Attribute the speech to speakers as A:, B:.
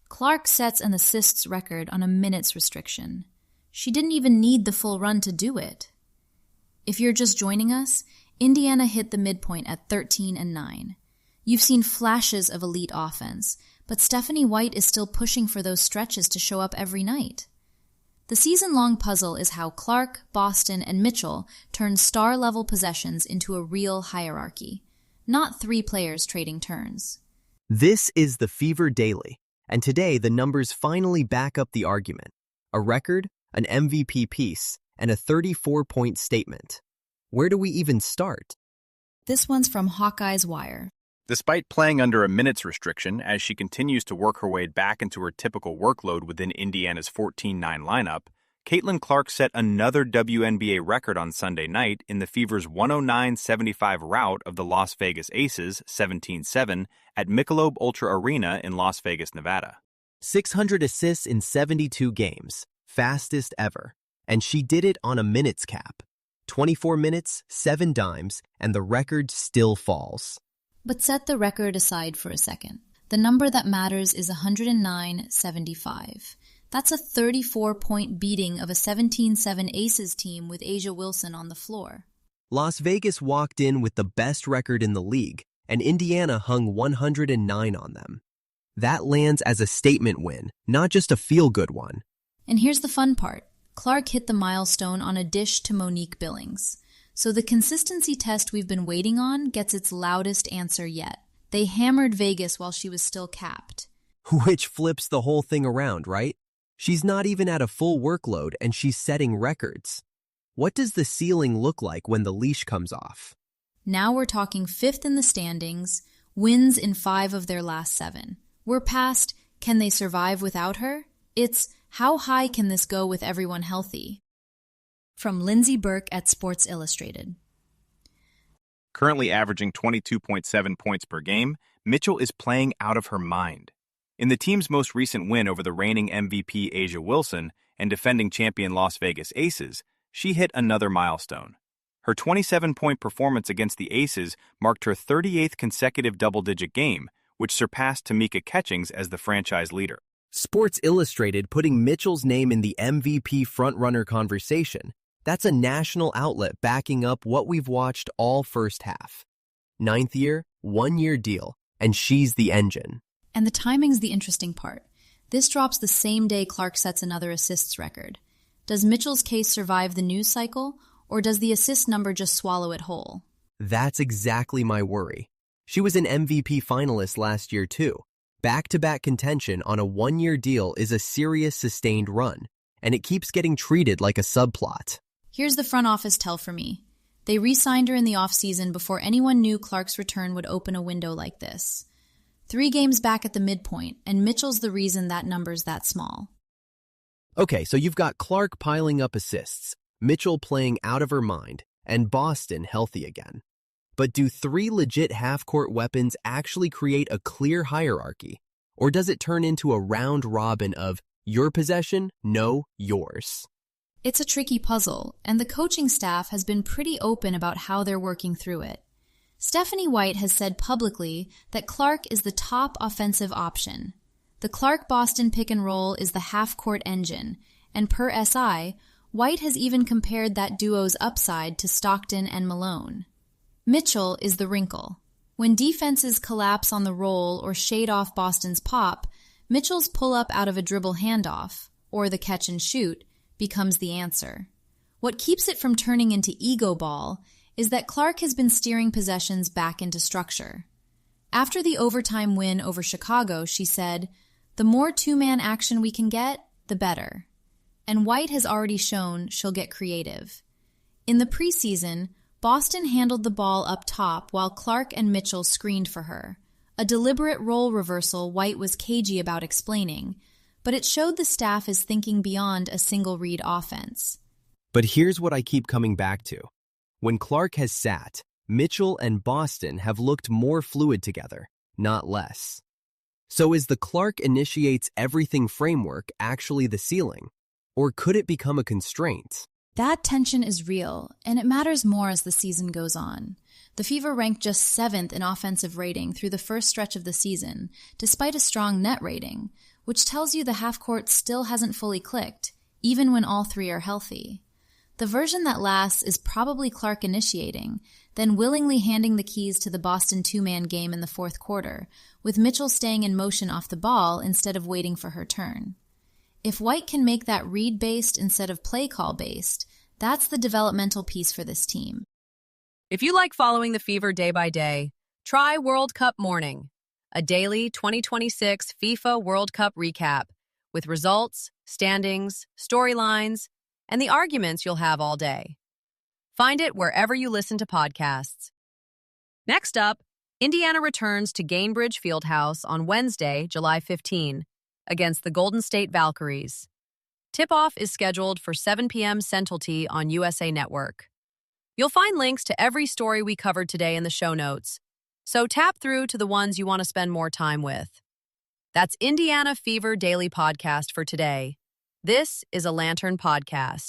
A: Clark sets an assists record on a minutes restriction. She didn't even need the full run to do it. If you're just joining us, Indiana hit the midpoint at 13-9. You've seen flashes of elite offense, but Stephanie White is still pushing for those stretches to show up every night. The season-long puzzle is how Clark, Boston, and Mitchell turn star-level possessions into a real hierarchy, not three players trading turns.
B: This is the Fever Daily, and today the numbers finally back up the argument. A record, an MVP piece, and a 34-point statement. Where do we even start?
A: This one's from Hawkeyes Wire.
C: Despite playing under a minutes restriction as she continues to work her way back into her typical workload within Indiana's 14-9 lineup, Caitlin Clark set another WNBA record on Sunday night in the Fever's 109-75 rout of the Las Vegas Aces 17-7 at Michelob Ultra Arena in Las Vegas, Nevada.
B: 600 assists in 72 games, fastest ever, and she did it on a minutes cap. 24 minutes, 7 dimes, and the record still falls.
A: But set the record aside for a second. The number that matters is 109-75. That's a 34-point beating of a 17-7 Aces team with A'ja Wilson on the floor.
B: Las Vegas walked in with the best record in the league, and Indiana hung 109 on them. That lands as a statement win, not just a feel-good one.
A: And here's the fun part. Clark hit the milestone on a dish to Monique Billings. So the consistency test we've been waiting on gets its loudest answer yet. They hammered Vegas while she was still capped.
B: Which flips the whole thing around, right? She's not even at a full workload and she's setting records. What does the ceiling look like when the leash comes off?
A: Now we're talking 5th in the standings, wins in 5 of their last 7. We're past, can they survive without her? It's, how high can this go with everyone healthy? From Lindsay Burke at Sports Illustrated.
C: Currently averaging 22.7 points per game, Mitchell is playing out of her mind. In the team's most recent win over the reigning MVP A'ja Wilson and defending champion Las Vegas Aces, she hit another milestone. Her 27-point performance against the Aces marked her 38th consecutive double-digit game, which surpassed Tamika Catchings as the franchise leader.
B: Sports Illustrated putting Mitchell's name in the MVP frontrunner conversation. That's a national outlet backing up what we've watched all first half. 9th year, 1-year deal, and she's the engine.
A: And the timing's the interesting part. This drops the same day Clark sets another assists record. Does Mitchell's case survive the news cycle, or does the assist number just swallow it whole?
B: That's exactly my worry. She was an MVP finalist last year too. Back-to-back contention on a 1-year deal is a serious sustained run, and it keeps getting treated like a subplot.
A: Here's the front office tell for me. They re-signed her in the offseason before anyone knew Clark's return would open a window like this. 3 games back at the midpoint, and Mitchell's the reason that number's that small.
B: Okay, so you've got Clark piling up assists, Mitchell playing out of her mind, and Boston healthy again. But do 3 legit half-court weapons actually create a clear hierarchy? Or does it turn into a round robin of your possession, no, yours?
A: It's a tricky puzzle, and the coaching staff has been pretty open about how they're working through it. Stephanie White has said publicly that Clark is the top offensive option. The Clark-Boston pick-and-roll is the half-court engine, and per SI, White has even compared that duo's upside to Stockton and Malone. Mitchell is the wrinkle. When defenses collapse on the roll or shade off Boston's pop, Mitchell's pull-up out of a dribble handoff, or the catch-and-shoot, becomes the answer. What keeps it from turning into ego ball is that Clark has been steering possessions back into structure. After the overtime win over Chicago, she said, "The more two-man action we can get, the better." And White has already shown she'll get creative. In the preseason, Boston handled the ball up top while Clark and Mitchell screened for her, a deliberate role reversal White was cagey about explaining, but it showed the staff is thinking beyond a single-read offense.
B: But here's what I keep coming back to. When Clark has sat, Mitchell and Boston have looked more fluid together, not less. So is the Clark initiates everything framework actually the ceiling? Or could it become a constraint?
A: That tension is real, and it matters more as the season goes on. The Fever ranked just 7th in offensive rating through the first stretch of the season, despite a strong net rating, which tells you the half-court still hasn't fully clicked, even when all three are healthy. The version that lasts is probably Clark initiating, then willingly handing the keys to the Boston two-man game in the fourth quarter, with Mitchell staying in motion off the ball instead of waiting for her turn. If White can make that read-based instead of play-call-based, that's the developmental piece for this team.
D: If you like following the Fever day by day, try World Cup Morning, a daily 2026 FIFA World Cup recap with results, standings, storylines, and the arguments you'll have all day. Find it wherever you listen to podcasts. Next up, Indiana returns to Gainbridge Fieldhouse on Wednesday, July 15, against the Golden State Valkyries. Tip-off is scheduled for 7 p.m. Central T on USA Network. You'll find links to every story we covered today in the show notes, so tap through to the ones you want to spend more time with. That's Indiana Fever Daily Podcast for today. This is a Lantern Podcast.